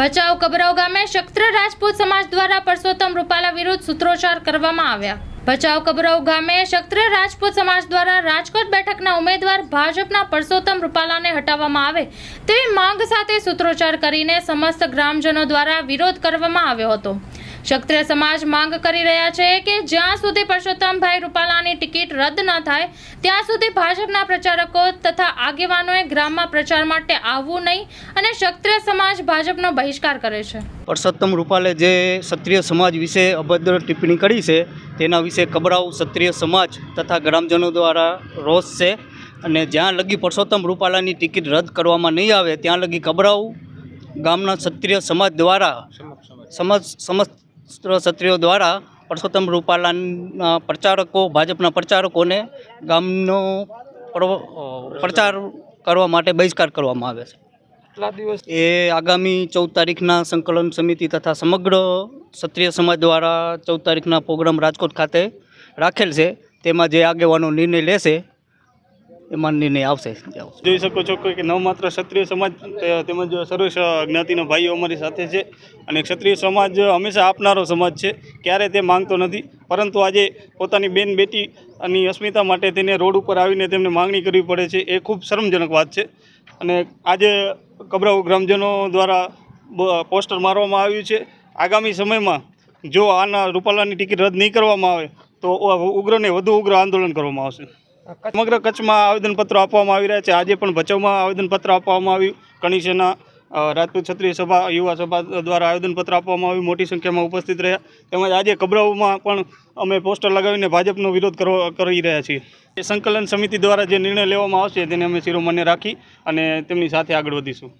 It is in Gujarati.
ભચાઉ કબરાવ ગામે ક્ષત્રિય રાજપૂત સમાજ દ્વારા પરસોત્તમ રૂપાલા વિરુદ્ધ સૂત્રોચ્ચાર કરવામાં આવ્યા। ભચાઉ કબરાવ ગામે ક્ષત્રિય રાજપૂત સમાજ દ્વારા રાજકોટ બેઠકના ઉમેદવાર ભાજપના પરસોત્તમ રૂપાલાને હટાવવામાં આવે તેવી માંગ સાથે સૂત્રોચ્ચાર કરીને સમસ્ત ગ્રામજનો દ્વારા વિરોધ કરવામાં આવ્યો હતો। ક્ષત્રિય સમાજ માંગ કરી રહ્યા છે કે જ્યાં સુધી પરસોત્તમભાઈ રૂપાલાની ટિકિટ રદ ન થાય ત્યાં સુધી ભાજપના પ્રચારકો તથા આગેવાનોએ ગ્રામમાં પ્રચાર માટે આવવું નહીં અને ક્ષત્રિય સમાજ ભાજપનો બહિષ્કાર કરે છે। પરસોત્તમ રૂપાલે જે ક્ષત્રિય સમાજ વિશે અભદ્ર ટિપ્પણી કરી છે તેના વિશે કબરાવ ક્ષત્રિય સમાજ તથા ગ્રામજનો દ્વારા રોષ છે અને જ્યાં લગી પરસોત્તમ રૂપાલાની ટિકિટ રદ કરવામાં નહીં આવે ત્યાં લગી કબરાવ ગામના ક્ષત્રિય સમાજ દ્વારા સમસ્ત ક્ષત્રિયો દ્વારા પરસોત્તમ રૂપાલાના પ્રચારકો ભાજપના પ્રચારકોને ગામનો પ્રચાર કરવા માટે બહિષ્કાર કરવામાં આવે છે। એ આગામી 14 તારીખના સંકલન સમિતિ તથા સમગ્ર ક્ષત્રિય સમાજ દ્વારા 14 તારીખના પ્રોગ્રામ રાજકોટ ખાતે રાખેલ છે। તેમાં જે આગેવાનો નિર્ણય લેશે એમાં નિર્ણય આવશે। જોઈ શકો છો કે ન માત્ર ક્ષત્રિય સમાજ તેમજ સર્વ જ્ઞાતિના ભાઈઓ અમારી સાથે છે અને ક્ષત્રિય સમાજ હંમેશા આપનારો સમાજ છે, ક્યારે તે માંગતો નથી, પરંતુ આજે પોતાની બેન બેટીની અસ્મિતા માટે તેને રોડ ઉપર આવીને તેમને માંગણી કરવી પડે છે, એ ખૂબ શરમજનક વાત છે। અને આજે કબરાવ ગ્રામજનો દ્વારા પોસ્ટર મારવામાં આવ્યું છે। આગામી સમયમાં જો આના રૂપાલાની ટિકિટ રદ નહીં કરવામાં આવે તો ઉગ્રને વધુ ઉગ્ર આંદોલન કરવામાં આવશે। સમગ્ર કચ્છમાં આવેદનપત્રો આપવામાં આવી રહ્યા છે। આજે પણ ભચાઉમાં આવેદનપત્ર આપવામાં આવ્યું। કણીસેના રાજપૂત ક્ષત્રિય સભા યુવા સભા દ્વારા આવેદનપત્ર આપવામાં આવ્યું, મોટી સંખ્યામાં ઉપસ્થિત રહ્યા। તેમજ આજે કબરાવમાં પણ અમે પોસ્ટર લગાવીને ભાજપનો વિરોધ કરી રહ્યા છીએ। એ સંકલન સમિતિ દ્વારા જે નિર્ણય લેવામાં આવશે તેને અમે શિરોમાન્ય રાખી અને તેમની સાથે આગળ વધીશું।